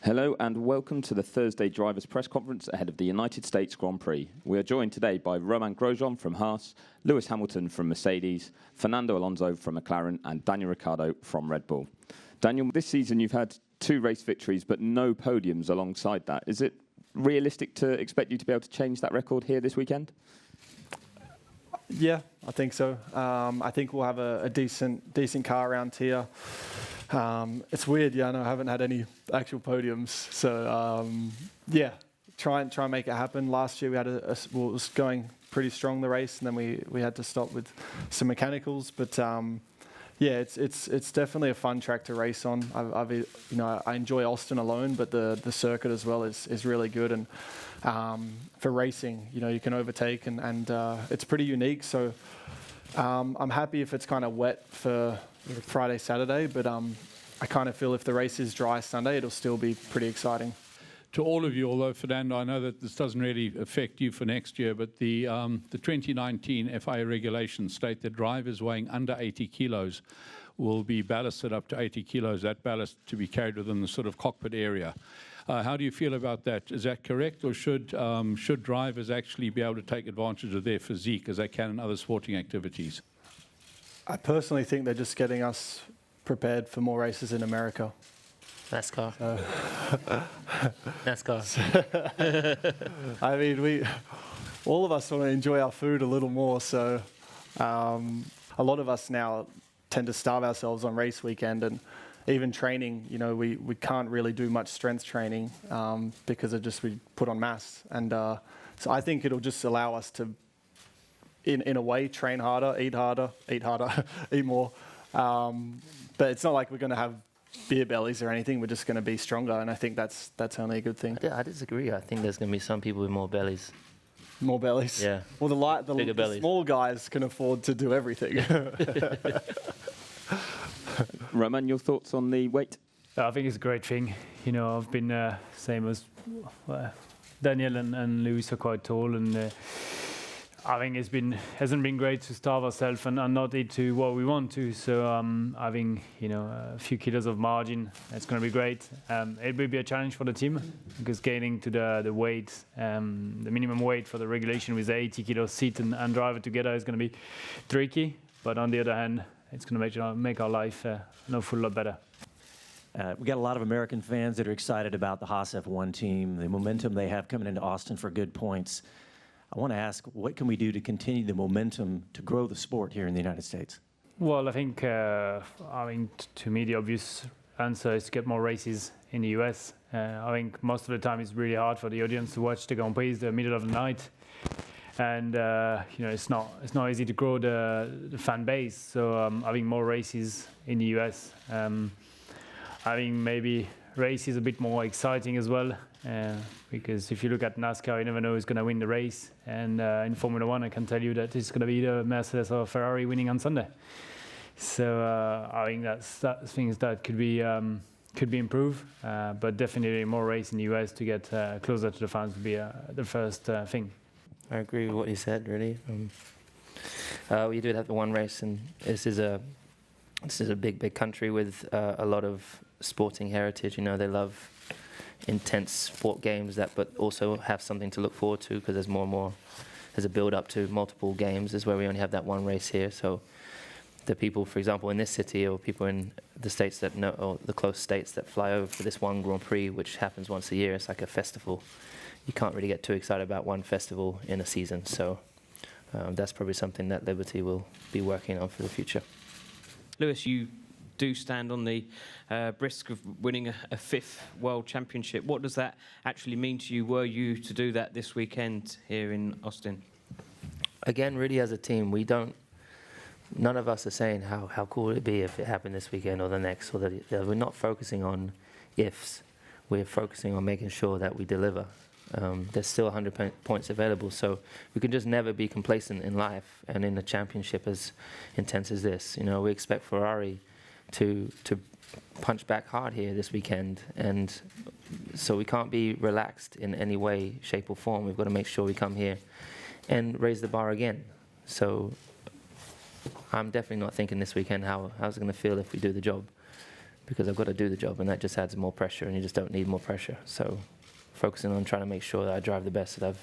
Hello and welcome to the Thursday Drivers' Press Conference ahead of the United States Grand Prix. We are joined today by Romain Grosjean from Haas, Lewis Hamilton from Mercedes, Fernando Alonso from McLaren and Daniel Ricciardo from Red Bull. Daniel, this season you've had 2 race victories but no podiums alongside that. Is it realistic to expect you to be able to change that record here this weekend? Yeah, I think so. I think we'll have a decent car around here. It's weird, I haven't had any actual podiums. So, try and make it happen. Last year we had it was going pretty strong, the race, and then we had to stop with some mechanicals. But it's definitely a fun track to race on. I enjoy Austin alone, but the circuit as well is really good. And for racing, you can overtake and it's pretty unique. So I'm happy if it's kind of wet for Friday, Saturday, but I kind of feel if the race is dry Sunday, it'll still be pretty exciting. To all of you, although Fernando, I know that this doesn't really affect you for next year, but the 2019 FIA regulations state that drivers weighing under 80 kilos will be ballasted up to 80 kilos, that ballast to be carried within the sort of cockpit area. How do you feel about that? Is that correct, or should drivers actually be able to take advantage of their physique as they can in other sporting activities? I personally think they're just getting us prepared for more races in America. NASCAR. NASCAR. I mean, all of us want to enjoy our food a little more, so a lot of us now tend to starve ourselves on race weekend, and even training, we can't really do much strength training because we put on mass. And so I think it'll just allow us to, in a way, train harder, eat more. But it's not like we're going to have beer bellies or anything. We're just going to be stronger, and I think that's only a good thing. I disagree. I think there's going to be some people with more bellies. More bellies? Yeah. Well, the small guys can afford to do everything. Roman, your thoughts on the weight? I think it's a great thing. I've been same as Daniel and Lewis are quite tall, and I think hasn't been great to starve ourselves and not eat to what we want to. So having a few kilos of margin, it's going to be great. It will be a challenge for the team because getting to the weight, the minimum weight for the regulation with 80 kilos seat and driver together is going to be tricky. But on the other hand, it's going to make our life an awful lot better. We got a lot of American fans that are excited about the Haas F1 team, the momentum they have coming into Austin for good points. I want to ask, what can we do to continue the momentum to grow the sport here in the United States? Well, I think, to me, the obvious answer is to get more races in the US. I think most of the time it's really hard for the audience to watch the Grand Prix the middle of the night. And, it's not easy to grow the fan base. So having more races in the US, having maybe races a bit more exciting as well. Because if you look at NASCAR, you never know who's going to win the race. And in Formula One, I can tell you that it's going to be either Mercedes or Ferrari winning on Sunday. So I think that's things that could be improved. But definitely more race in the US to get closer to the fans would be the first thing. I agree with what you said, really. We did have the one race, and this is a big country with a lot of sporting heritage. They love intense sport games but also have something to look forward to because there's more and more. There's a build up to multiple games. This is where we only have that one race here. So the people, for example, in this city or people in the states that know, or the close states that fly over for this one Grand Prix, which happens once a year, it's like a festival. You can't really get too excited about one festival in a season. So that's probably something that Liberty will be working on for the future. Lewis, you do stand on the brisk of winning a 5th World Championship. What does that actually mean to you, were you to do that this weekend here in Austin? Again, really as a team, none of us are saying how cool it would be if it happened this weekend or the next. Or that we're not focusing on ifs. We're focusing on making sure that we deliver. There's still 100 points available, so we can just never be complacent in life and in a championship as intense as this. We expect Ferrari to punch back hard here this weekend, and so we can't be relaxed in any way, shape or form. We've got to make sure we come here and raise the bar again. So I'm definitely not thinking this weekend how's it going to feel if we do the job. because I've got to do the job, and that just adds more pressure, and you just don't need more pressure. So focusing on trying to make sure that I drive the best that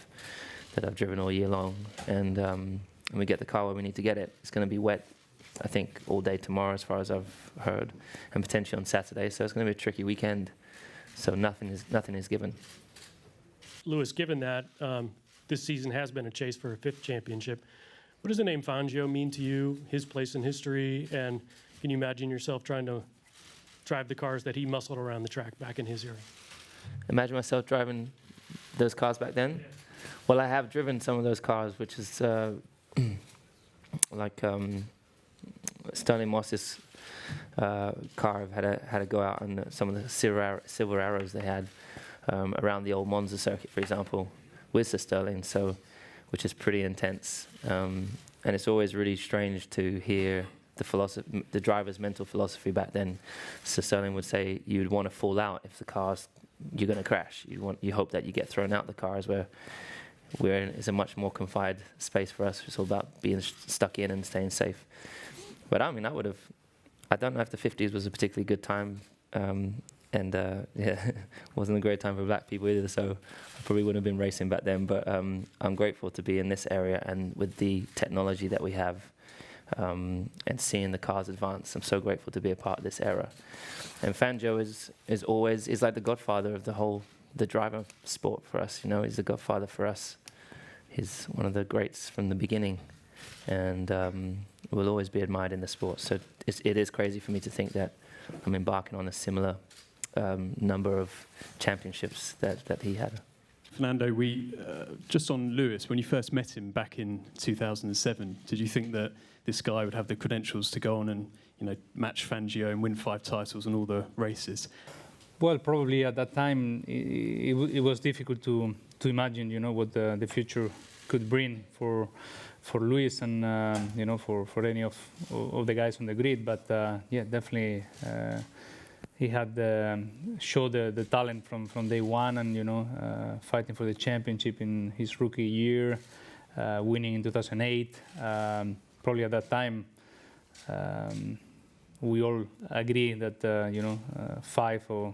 I've driven all year long, and we get the car where we need to get it. It's going to be wet, I think, all day tomorrow, as far as I've heard, and potentially on Saturday. So it's going to be a tricky weekend. So nothing is given. Lewis, given that this season has been a chase for a 5th championship, what does the name Fangio mean to you, his place in history, and can you imagine yourself trying to drive the cars that he muscled around the track back in his era? Imagine myself driving those cars back then. Yeah. Well, I have driven some of those cars, which is like Sterling Moss's car. I've had to go out on some of the silver arrows they had around the old Monza circuit, for example, with Sir Sterling. So, which is pretty intense, and it's always really strange to hear the driver's mental philosophy back then. Sir Sterling would say you'd want to fall out if the car's you're going to crash. You hope that you get thrown out the cars, where it's a much more confined space for us. It's all about being stuck in and staying safe. But I mean, I don't know if the 50s was a particularly good time, and yeah, wasn't a great time for black people either, so I probably wouldn't have been racing back then. But I'm grateful to be in this area, and with the technology that we have, and seeing the cars advance, I'm so grateful to be a part of this era. And Fangio is like the godfather of the driver sport for us. You know, he's the godfather for us. He's one of the greats from the beginning, and will always be admired in the sport. So it is crazy for me to think that I'm embarking on a similar number of championships that he had. Fernando, just on Lewis, when you first met him back in 2007, did you think that this guy would have the credentials to go on and match Fangio and win 5 titles and all the races? Well, probably at that time it was difficult to imagine, what the future could bring for Lewis and for any of the guys on the grid. But yeah, definitely he had showed the talent from day one, and fighting for the championship in his rookie year, winning in 2008. Probably at that time, we all agree that 5 or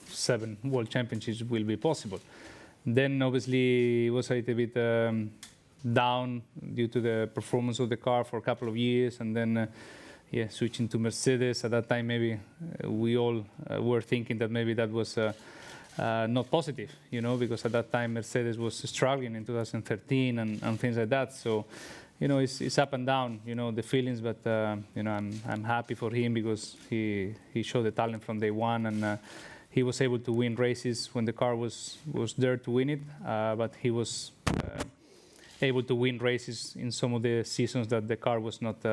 7 world championships will be possible. Then obviously it was a little bit down due to the performance of the car for a couple of years, and then switching to Mercedes. At that time, maybe we all were thinking that maybe that was not positive, because at that time Mercedes was struggling in 2013 and things like that. So, it's up and down, the feelings, but I'm happy for him because he showed the talent from day one, and he was able to win races when the car was there to win it, but he was able to win races in some of the seasons that the car was not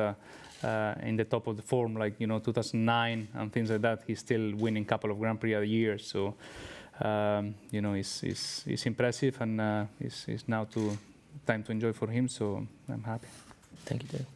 in the top of the form, like 2009 and things like that. He's still winning a couple of Grand Prix a year, so it's impressive, and it's now time to enjoy for him. So I'm happy. Thank you, Dave.